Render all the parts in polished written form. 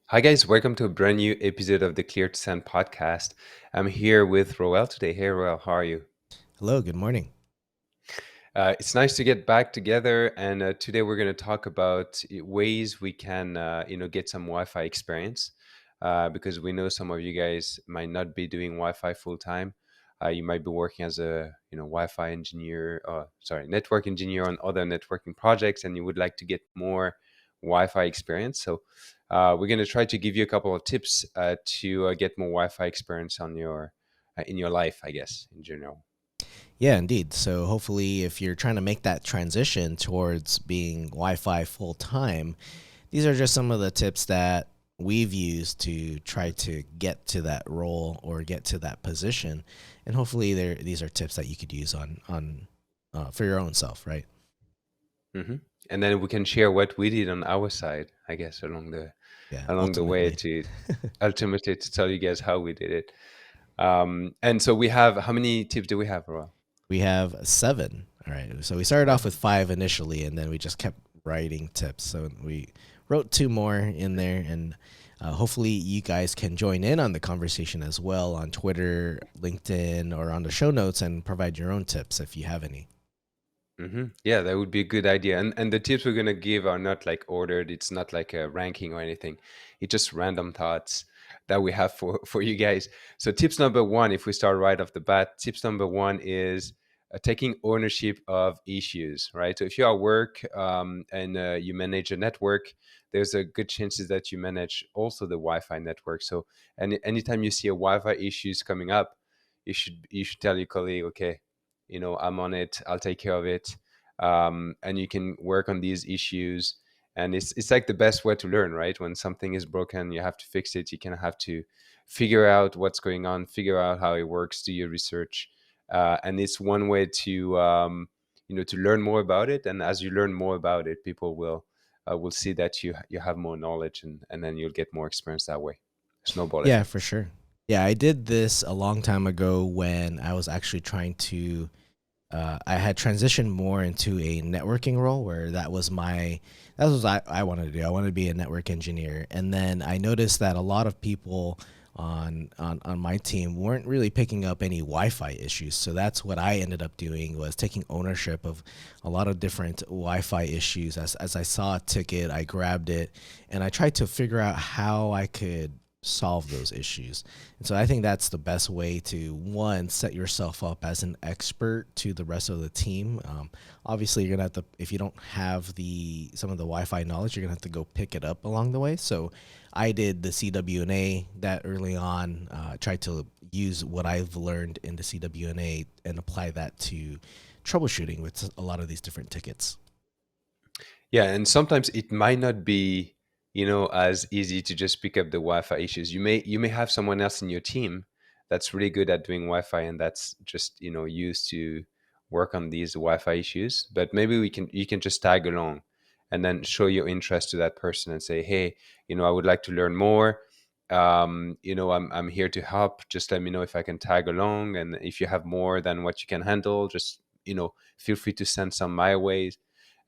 Hi, guys. Welcome to a brand new episode of the Clear to Send podcast. I'm here with Roel today. Hey, Roel, how are you? Hello, good morning. It's nice to get back together. And today we're going to talk about ways we can, get some Wi-Fi experience. Because we know some of you guys might not be doing Wi-Fi full time. You might be working as a, Wi-Fi engineer, network engineer on other networking projects, and you would like to get more Wi-Fi experience. So we're going to try to give you a couple of tips to get more Wi-Fi experience on your in your life, I guess, in general. Yeah, indeed. So hopefully, if you're trying to make that transition towards being Wi-Fi full time, these are just some of the tips that we've used to try to get to that role or get to that position, and hopefully, these are tips that you could use on for your own self, right? hmm And then we can share what we did on our side, I guess, Yeah, along the way ultimately. to ultimately to tell you guys how we did it. And so we have how many tips do we have, Roel? We have seven. All right. So we started off with Seven. five initially, and then we just kept writing tips. So we wrote two more in there, and hopefully you guys can join in on the conversation as well on Twitter, LinkedIn, or on the show notes and provide your own tips if you have any. Yeah, that would be a good idea. And the tips we're gonna give are not like ordered. It's not like a ranking or anything. It's just random thoughts that we have for you guys. So tips number one, if we start right off the bat, tips number one is taking ownership of issues. Right. So if you're at work and you manage a network, there's a good chances that you manage also the Wi-Fi network. So anytime you see a Wi-Fi issues coming up, you should tell your colleague, okay, I'm on it, I'll take care of it, and you can work on these issues. And it's like the best way to learn, right? When something is broken, you have to fix it. You kind of have to figure out what's going on, figure out how it works, do your research. And it's one way to learn more about it. And as you learn more about it, people will see that you have more knowledge, and then you'll get more experience that way. Snowball Yeah, for effect. sure. Yeah, I did this a long time ago when I was actually trying to I had transitioned more into a networking role where that was what I wanted to do. I wanted to be a network engineer. And then I noticed that a lot of people on my team weren't really picking up any Wi-Fi issues. So that's what I ended up doing, was taking ownership of a lot of different Wi-Fi issues. As I saw a ticket, I grabbed it and I tried to figure out how I could solve those issues. And so I think that's the best way to, one, set yourself up as an expert to the rest of the team. Obviously, you're gonna have to, if you don't have the some of the Wi-Fi knowledge, you're gonna have to go pick it up along the way. So I did the CWNA that early on. Tried to use what I've learned in the CWNA and apply that to troubleshooting with a lot of these different tickets. Yeah, and sometimes it might not be, as easy to just pick up the Wi-Fi issues. You may have someone else in your team that's really good at doing Wi-Fi and that's just, used to work on these Wi-Fi issues. But maybe you can just tag along and then show your interest to that person and say, hey, I would like to learn more. I'm here to help. Just let me know if I can tag along. And if you have more than what you can handle, just, feel free to send some my way,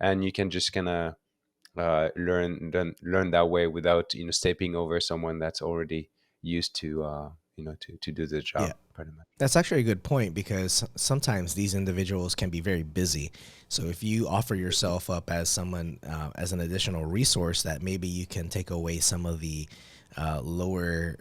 and you can just kind of learn that way without stepping over someone that's already used to do the Yeah, job pretty much. that's actually a good point because sometimes these individuals can be very busy. So if you offer yourself up as someone, as an additional resource, that maybe you can take away some of the lower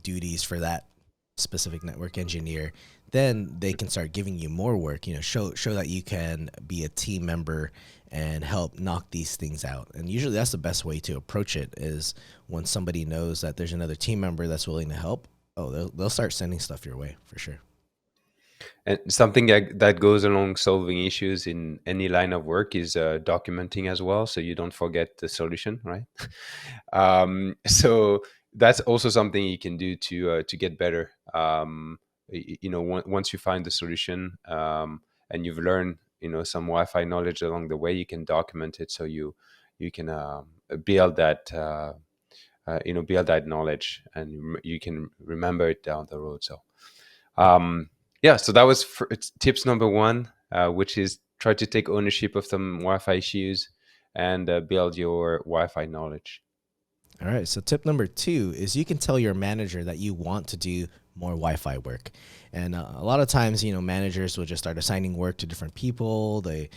duties for that specific network engineer, then they can start giving you more work. Show that you can be a team member and help knock these things out. And usually that's the best way to approach it, is when somebody knows that there's another team member that's willing to help. Oh, they'll start sending stuff your way for sure. And something that goes along solving issues in any line of work is documenting as well, so you don't forget the solution, right? So that's also something you can do to get better. Once you find the solution, and you've learned some Wi-Fi knowledge along the way, you can document it so you can build that knowledge, and you can remember it down the road. So yeah, so that was it's tips number one, which is try to take ownership of some Wi-Fi issues and build your Wi-Fi knowledge. All right. So tip number 2 is you can tell your manager that you want to do more Wi-Fi work. And a lot of times, managers will just start assigning work to different people. They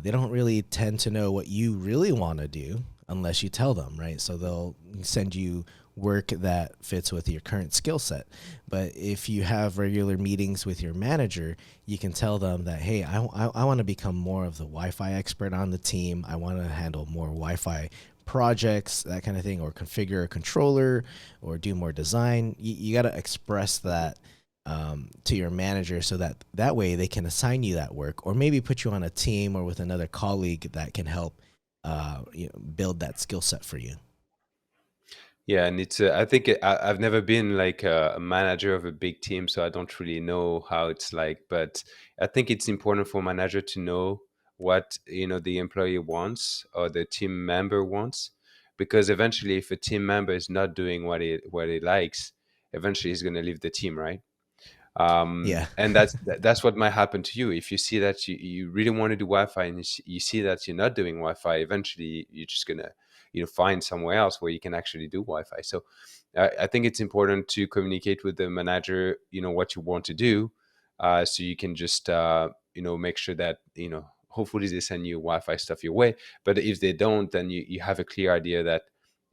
don't really tend to know what you really want to do unless you tell them, right? So they'll send you work that fits with your current skill set. But if you have regular meetings with your manager, you can tell them that, hey, I want to become more of the Wi-Fi expert on the team. I want to handle more Wi-Fi projects, that kind of thing, or configure a controller or do more design. You got to express that to your manager so that that way they can assign you that work or maybe put you on a team or with another colleague that can help build that skill set for you. Yeah, and it's I think I've never been like a manager of a big team, so I don't really know how it's like. But I think it's important for a manager to know what the employee wants or the team member wants, because eventually, if a team member is not doing what he likes, eventually he's going to leave the team, right? Yeah. And that's what might happen to you if you see that you really want to do Wi-Fi and you see that you're not doing Wi-Fi. Eventually, you're just gonna find somewhere else where you can actually do Wi-Fi. So I think it's important to communicate with the manager, what you want to do, so you can just make sure that hopefully they send you Wi-Fi stuff your way. But if they don't, then you have a clear idea that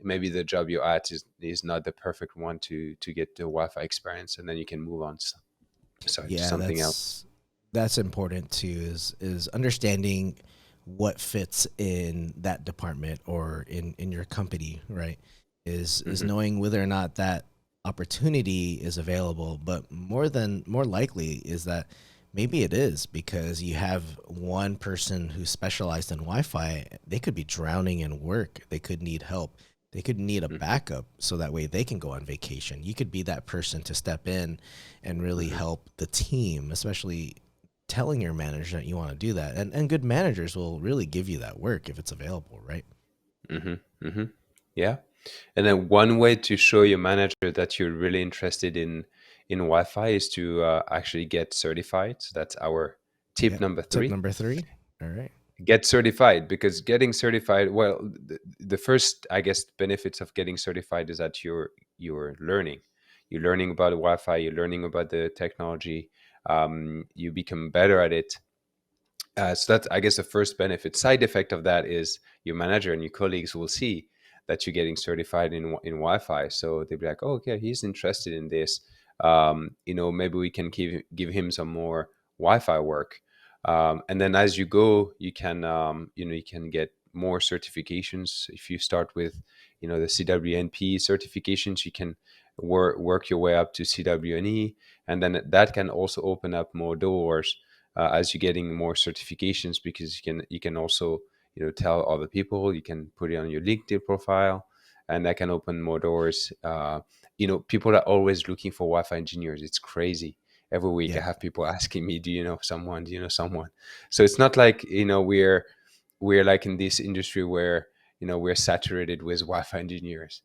maybe the job you're at is not the perfect one to get the Wi-Fi experience, and then you can move on. Sorry, to Yeah, something else. that's important too, is understanding what fits in that department or in your company, right? Is Hmm. knowing whether or not that opportunity is available, but more likely is that maybe it is because you have one person who's specialized in Wi-Fi. They could be drowning in work. They could need help. They could need a Hmm. backup so that way they can go on vacation. You could be that person to step in and really Hmm. help the team, especially telling your manager that you want to do that. And good managers will really give you that work if it's available, right? Hmm. Hmm. Yeah. And then one way to show your manager that you're really interested in Wi-Fi is to actually get certified. So that's our tip Yeah. number Tip 3. number 3. All right. Get certified, because getting certified, well, the first, I guess, benefits of getting certified is that you're learning. You're learning about Wi-Fi. You're learning about the technology. You become better at it. So that's, I guess, the first benefit. Side effect of that is your manager and your colleagues will see that you're getting certified in Wi-Fi. So they'll be like, "Oh, okay, he's interested in this. Maybe we can give him some more Wi-Fi work." And then as you go, you can get more certifications. If you start with, the CWNP certifications, you can work your way up to CWNE, and then that can also open up more doors as you're getting more certifications, because you can also tell other people. You can put it on your LinkedIn profile, and that can open more doors. People are always looking for Wi-Fi engineers. It's crazy. Every week I Yeah. have people asking me, do you know someone, do you know someone? So it's not like we're like in this industry where we're saturated with Wi-Fi engineers.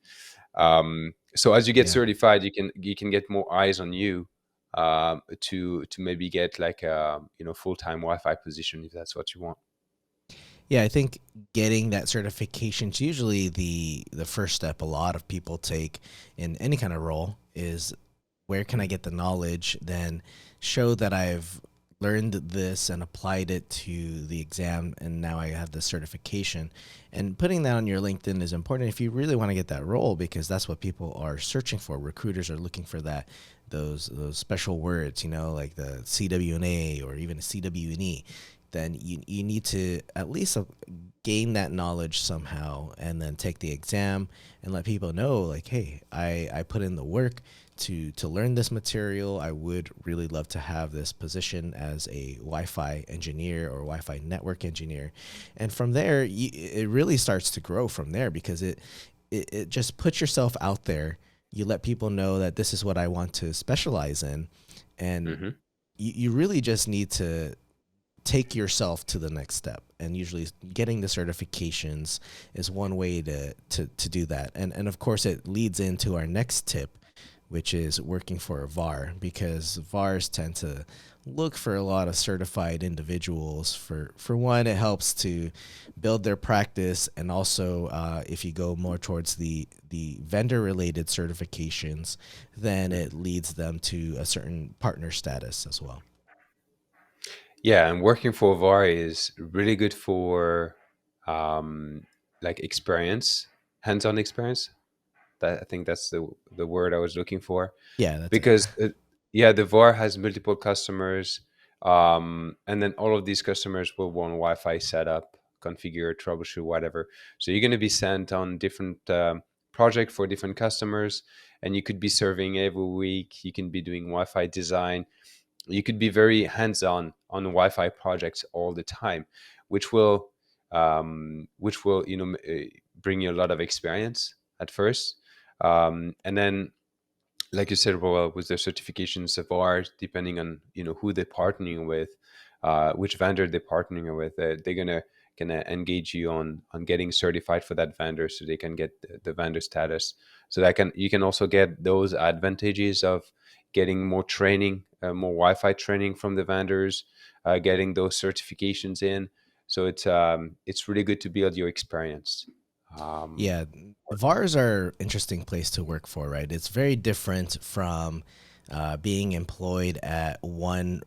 So as you get Yeah. certified, you can get more eyes on you, to maybe get like a full-time Wi-Fi position if that's what you want. Yeah, I think getting that certification is usually the first step a lot of people take in any kind of role is where can I get the knowledge, then show that I've learned this and applied it to the exam and now I have the certification. And putting that on your LinkedIn is important if you really want to get that role because that's what people are searching for. Recruiters are looking for those special words, like the CWNA or even a CWNE. Then you need to at least gain that knowledge somehow and then take the exam and let people know like, hey, I put in the work to learn this material. I would really love to have this position as a Wi-Fi engineer or Wi-Fi network engineer. And from there, it really starts to grow from there because it just puts yourself out there. You let people know that this is what I want to specialize in. And Hmm. you really just need to take yourself to the next step. And usually getting the certifications is one way to do that. And of course, it leads into our next tip, which is working for a VAR, because VARs tend to look for a lot of certified individuals. For one, it helps to build their practice, and also if you go more towards the vendor related certifications, then it leads them to a certain partner status as well. Yeah, and working for VAR is really good for um, like experience, hands-on experience. That I think that's the word I was looking for, Yeah, that's it. because yeah, the VAR has multiple customers, and then all of these customers will want Wi-Fi setup, configure, troubleshoot, whatever. So you're going to be sent on different project for different customers, and you could be serving every week. You can be doing Wi-Fi design. You could be very hands-on on Wi-Fi projects all the time, which will bring you a lot of experience at first, and then like you said, well, with the certifications of ours, depending on who they're partnering with, which vendor they're partnering with, they're gonna engage you on getting certified for that vendor, so they can get the vendor status. So that can you can also get those advantages of getting more training, more Wi-Fi training from the vendors, getting those certifications in. So it's really good to build your experience. Um, Yeah, VARs are interesting place to work for, right? It's very different from being employed at one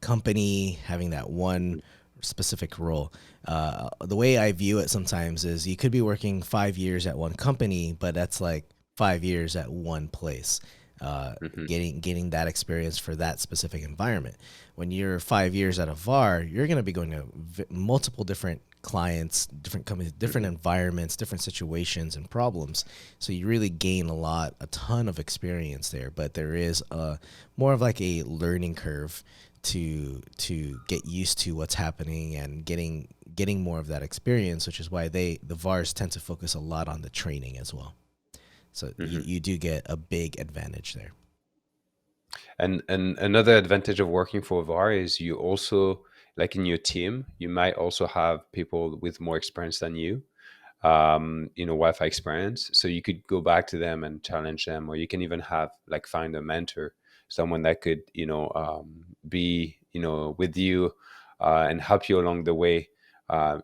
company, having that one specific role. The way I view it sometimes is you could be working 5 years at one company, but that's like 5 years at one place, mhm, getting that experience for that specific environment. When you're 5 years at a VAR, you're going to be going to multiple different clients, different companies, different mhm, environments, different situations and problems. So you really gain a ton of experience there. But there is a more of like a learning curve to get used to what's happening and getting more of that experience, which is why the VARs tend to focus a lot on the training as well. So mhm. you do get a big advantage there. And another advantage of working for VAR is you also, like in your team, you might also have people with more experience than you, Wi-Fi experience. So you could go back to them and challenge them, or you can even have like find a mentor, someone that could, be, with you, and help you along the way,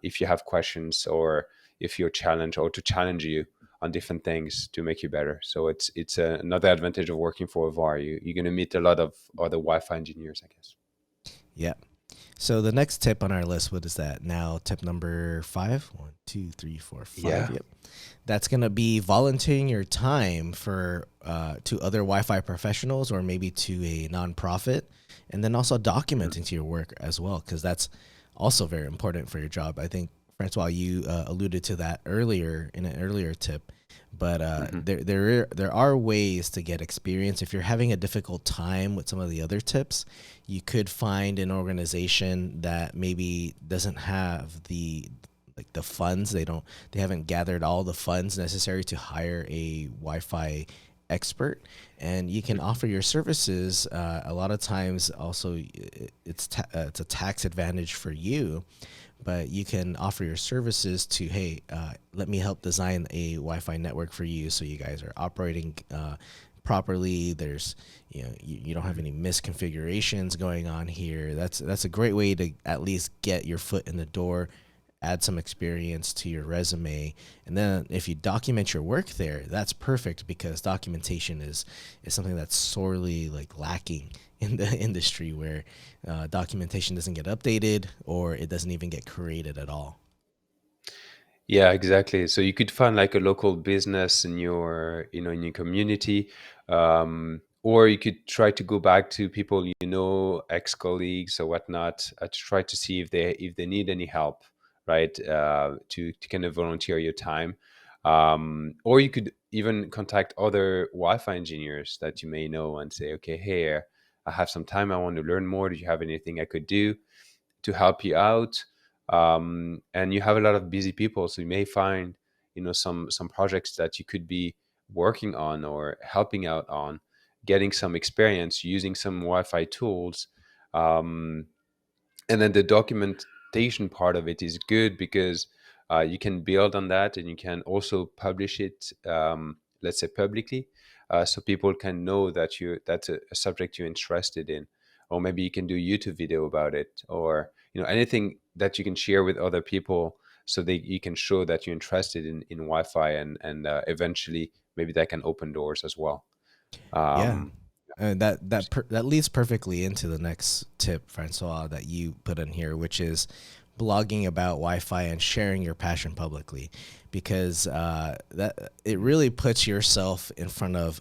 if you have questions, or if you're challenged, or to challenge you on different things to make you better. So another advantage of working for a VAR. You're going to meet a lot of other Wi-Fi engineers, I guess. Yeah. So the next tip on our list, what is that? Now tip number five. One, two, three, four, five. Yeah. Yep. That's gonna be volunteering your time for to other Wi-Fi professionals or maybe to a nonprofit, and then also Mhm. documenting to your work as well, because that's also very important for your job. I think Francois, you alluded to that earlier in an earlier tip, but Mhm. there are ways to get experience. If you're having a difficult time with some of the other tips, you could find an organization that maybe doesn't have the funds. They haven't gathered all the funds necessary to hire a Wi-Fi expert, and you can Mhm. offer your services. A lot of times, also, it's a tax advantage for you, but you can offer your services to, hey, let me help design a Wi-Fi network for you, so you guys are operating properly. There's, you don't have Mhm. any misconfigurations going on here. That's a great way to at least get your foot in the door, add some experience to your resume, and then if you document your work there, that's perfect, because documentation is something that's sorely like lacking in the industry, where documentation doesn't get updated or it doesn't even get created at all. Yeah, exactly. So you could find like a local business in in your community, or you could try to go back to people, ex-colleagues or whatnot, to try to see if they need any help, right? To kind of volunteer your time, or you could even contact other Wi-Fi engineers that you may know and say, okay, hey, I have some time. I want to learn more. Do you have anything I could do to help you out? And you have a lot of busy people, so you may find some projects that you could be working on or helping out on, getting some experience using some Wi-Fi tools. um, and then the documentation part of it is good, because you can build on that, and you can also publish it, let's say publicly. so people can know that that's a subject you're interested in, or maybe you can do a YouTube video about it, or anything that you can share with other people, so you can show that you're interested in Wi-Fi, and eventually maybe that can open doors as well. Yeah. Um, And that leads perfectly into the next tip, Francois, that you put in here, which is blogging about Wi-Fi and sharing your passion publicly, because that it really puts yourself in front of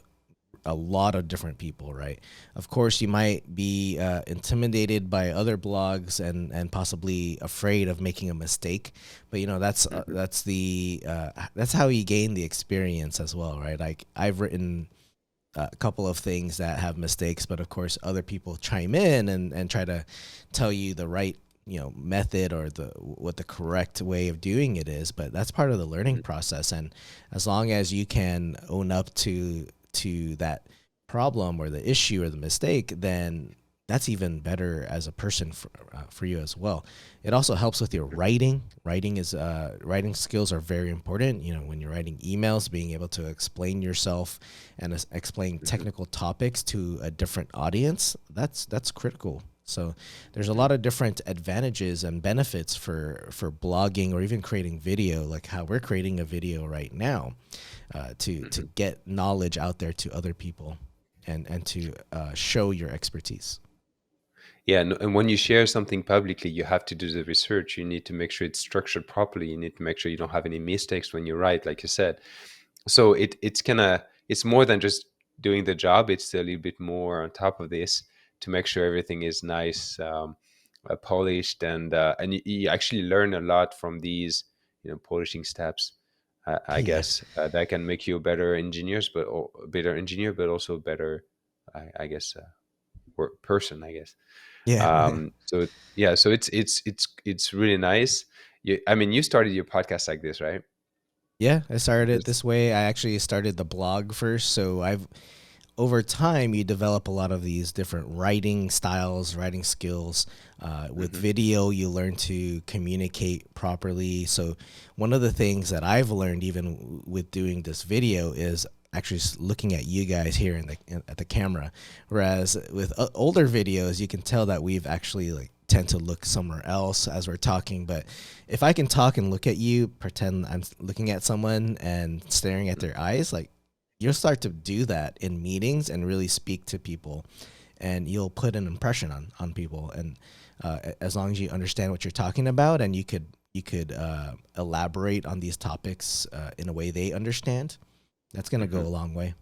a lot of different people, right? Of course, you might be intimidated by other blogs and possibly afraid of making a mistake, but mhm, that's how you gain the experience as well, right? Like I've written a couple of things that have mistakes, but of course other people chime in and try to tell you the right method or the what the correct way of doing it is. But that's part of the learning mhm, process, and as long as you can own up to that problem or the issue or the mistake, then that's even better as a person for you as well. It also helps with your writing. Writing skills are very important. When you're writing emails, being able to explain yourself and explain mhm, technical topics to a different audience, that's critical. So there's a mhm, lot of different advantages and benefits for blogging or even creating video, like how we're creating a video right now, to mhm. get knowledge out there to other people and to show your expertise. Yeah, and when you share something publicly, you have to do the research. You need to make sure it's structured properly. You need to make sure you don't have any mistakes when you write, like you said. So it's more than just doing the job. It's a little bit more on top of this to make sure everything is nice, polished, and you actually learn a lot from these, polishing steps. I Yeah, guess that can make you a better engineers, but a better engineer, but also a better, I guess, work person. I guess. yeah. So yeah, so it's really nice. I mean, you started your podcast like this, right? Yeah, I started it Because this way. I actually started the blog first, so I've over time you develop a lot of these different writing styles, writing skills. With hmm video, you learn to communicate properly. So one of the things that I've learned, even with doing this video, is actually looking at you guys here at the camera. Whereas with older videos, you can tell that we've actually like tend to look somewhere else as we're talking. But if I can talk and look at you, pretend I'm looking at someone and staring at their eyes, like you'll start to do that in meetings and really speak to people, and you'll put an impression on people. And as long as you understand what you're talking about, and you could elaborate on these topics in a way they understand, that's going to go hmm a long way.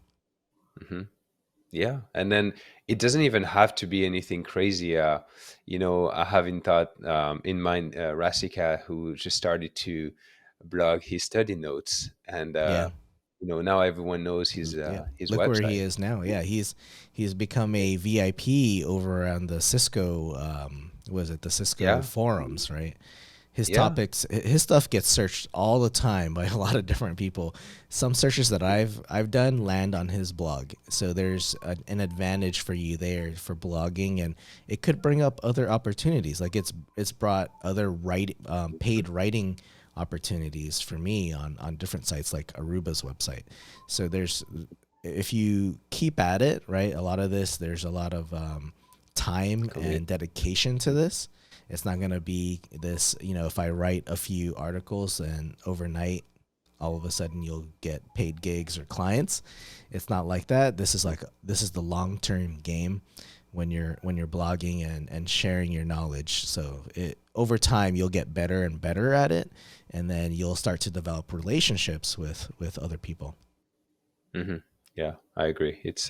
hmm Yeah, and then it doesn't even have to be anything crazy. I haven't thought in mind Rasika, who just started to blog his study notes, and Yeah. now everyone knows Yeah, his look where he website. is now. Yeah, he's become a VIP over on the Cisco was it the Cisco Yeah, forums, right? His yeah. topics, his stuff gets searched all the time by a lot of different people. Some searches that I've done land on his blog, so there's an advantage for you there for blogging, and it could bring up other opportunities. Like it's brought other paid writing opportunities for me on different sites like Aruba's website. So there's if you keep at it, right? A lot of this, there's a lot of time Commit. and dedication to this. It's not going to be this, if I write a few articles and overnight, all of a sudden you'll get paid gigs or clients. It's not like that. This is the long term game when you're blogging and sharing your knowledge. So over time you'll get better and better at it, and then you'll start to develop relationships with other people. hmm Yeah, I agree. It's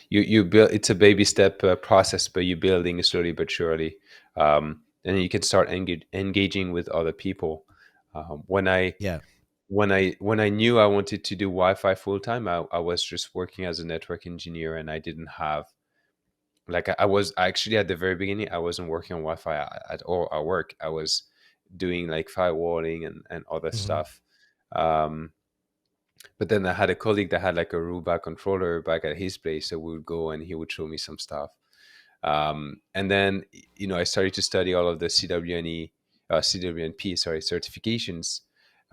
you build. It's a baby step process, but you're building slowly but surely, and then you can start engaging with other people. When I Yeah. when I knew I wanted to do Wi-Fi full time, I was just working as a network engineer, and I didn't have like I was actually at the very beginning. I wasn't working on Wi-Fi at all at work. I was doing like firewalling and other Hmm. stuff. Um, but then I had a colleague that had like a Aruba controller back at his place, so we would go and he would show me some stuff. And then I started to study all of the CWNP, sorry, certifications.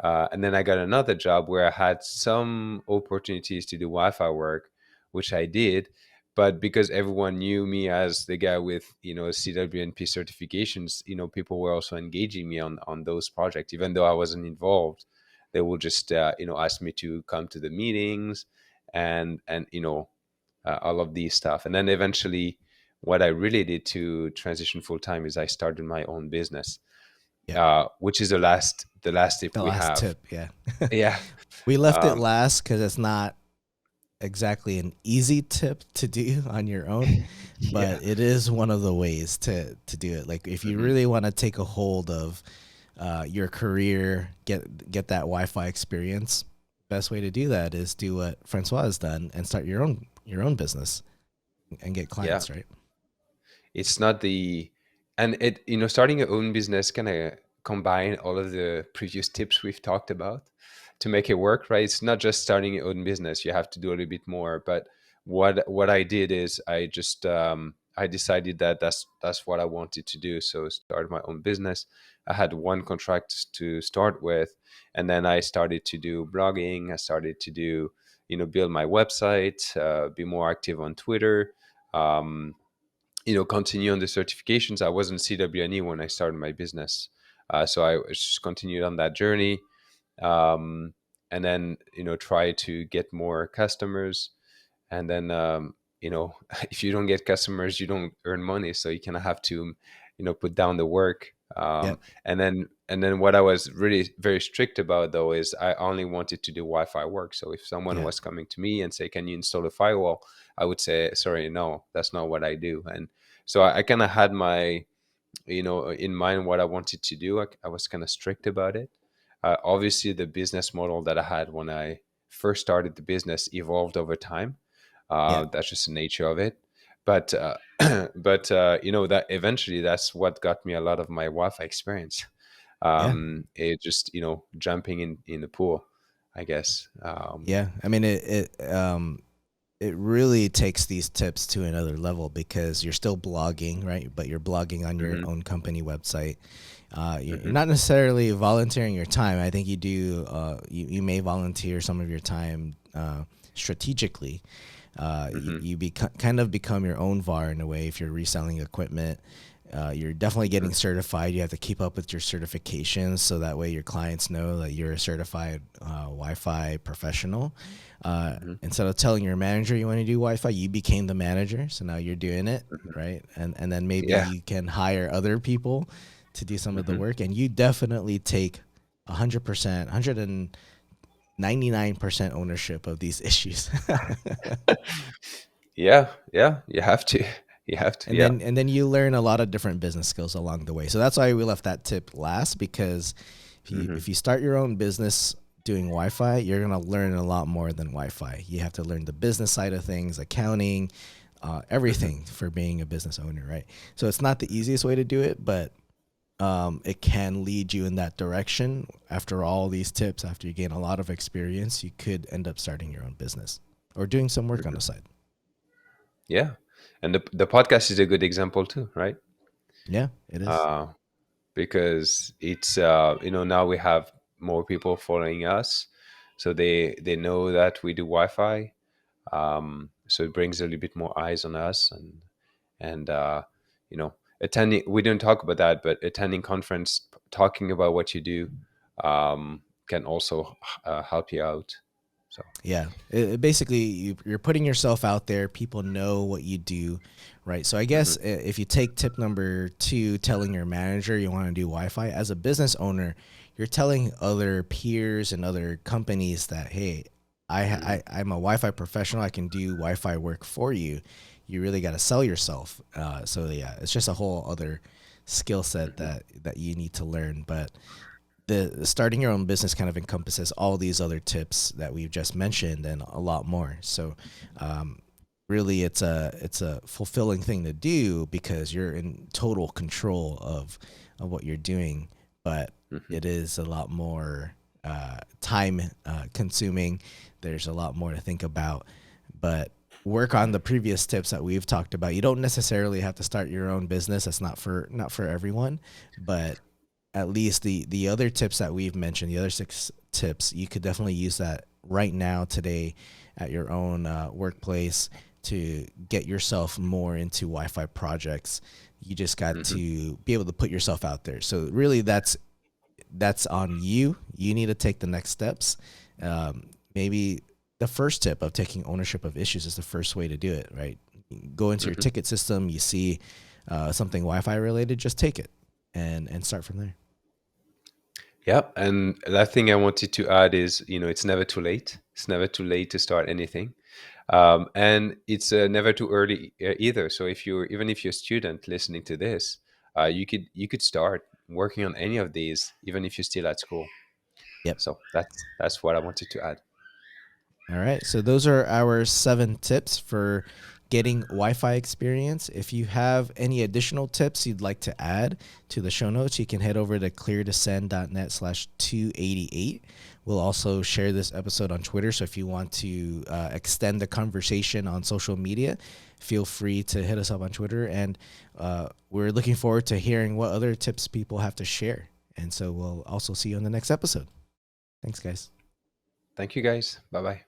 And then I got another job where I had some opportunities to do Wi-Fi work, which I did. But because everyone knew me as the guy with CWNP certifications, people were also engaging me on those projects, even though I wasn't involved. They will just ask me to come to the meetings and all of these stuff. And then eventually, what I really did to transition full time is I started my own business, Yeah. which is the last tip The we last have. tip. Yeah. Yeah. We left it um, last because it's not exactly an easy tip to do on your own, yeah. but it is one of the ways to do it. Like if you Hmm. really want to take a hold of your career, get that Wi-Fi experience. Best way to do that is do what Francois has done and start your own business and get Yeah. clients, right? It's not the and it starting your own business kind of combine all of the previous tips we've talked about to make it work, right? It's not just starting your own business. You have to do a little bit more. But what I did is I just I decided that that's what I wanted to do. So start my own business. I had one contract to start with, and then I started to do blogging. I started to do build my website, be more active on Twitter. um, continue on the certifications. I wasn't CWNE when I started my business, so I just continued on that journey, um, and then try to get more customers, and then if you don't get customers, you don't earn money, so you kind of have to put down the work. Yeah, And then what I was really very strict about though is I only wanted to do Wi-Fi work. So if someone yeah, was coming to me and say, can you install a firewall, I would say, sorry, no, that's not what I do. And so I kind of had my in mind what I wanted to do. I was kind of strict about it. Obviously the business model that I had when I first started the business evolved over time. yeah, That's just the nature of it. But but that eventually that's what got me a lot of my Wi-Fi experience. yeah, It just jumping in the pool, I guess. yeah. I mean, it really takes these tips to another level because you're still blogging, right? But you're blogging on your Hmm. own company website. You're Hmm. not necessarily volunteering your time. I think you do. You may volunteer some of your time strategically. Hmm. Kind of become your own VAR in a way if you're reselling equipment. You're definitely Hmm. getting certified. You have to keep up with your certifications so that way your clients know that you're a certified Wi-Fi professional. Hmm. Instead of telling your manager you want to do Wi-Fi, you became the manager, so now you're doing it, Hmm. right? And then maybe Yeah. you can hire other people to do some of the Hmm. work, and you definitely take 100%, 199% ownership of these issues. Yeah. Yeah. You have to. You have to. and Yeah. then you learn a lot of different business skills along the way. So that's why we left that tip last, because Hmm. if you start your own business doing Wi-Fi, you're gonna learn a lot more than Wi-Fi. You have to learn the business side of things, accounting, Hmm. everything for being a business owner, right? So it's not the easiest way to do it, but it can lead you in that direction. After all these tips, after you gain a lot of experience, you could end up starting your own business or doing some work on the Hmm. side. Yeah. And the podcast is a good example too, right? Yeah, it is. Uh, because it's now we have more people following us, so they know that we do Wi-Fi. So it brings a little bit more eyes on us, and attending. We didn't talk about that, but attending conference, talking about what you do, can also help you out. So. Yeah, basically you're putting yourself out there. People know what you do, right? So I Hmm. guess if you take tip number 2, telling your manager you want to do Wi-Fi as a business owner, you're telling other peers and other companies that, hey, Hmm. I'm a Wi-Fi professional. I can do Wi-Fi work for you. You really got to sell yourself. So yeah, it's just a whole other skill set Hmm. that you need to learn. But the starting your own business kind of encompasses all these other tips that we've just mentioned and a lot more. So, um, really, it's a fulfilling thing to do because you're in total control of what you're doing. But Hmm. it is a lot more time consuming. There's a lot more to think about, but work on the previous tips that we've talked about. You don't necessarily have to start your own business. That's not for everyone, but at least the other tips that we've mentioned, the other 6 tips, you could definitely use that right now, today, at your own workplace to get yourself more into Wi-Fi projects. You just got Hmm. to be able to put yourself out there. So really, that's on you. You need to take the next steps. Maybe the first tip of taking ownership of issues is the first way to do it, right? Go into your Hmm. ticket system, you see something Wi-Fi related, just take it and start from there. Yeah, and that thing I wanted to add is, it's never too late. It's never too late to start anything, and it's never too early either. So even if you're a student listening to this, you could start working on any of these, even if you're still at school. Yep. So that's what I wanted to add. All right. So those are our 7 tips for getting Wi-Fi experience. If you have any additional tips you'd like to add to the show notes, you can head over to cleardescend.net/288. We'll also share this episode on Twitter. So if you want to extend the conversation on social media, feel free to hit us up on Twitter. And we're looking forward to hearing what other tips people have to share. And so we'll also see you on the next episode. Thanks, guys. Thank you, guys. Bye bye.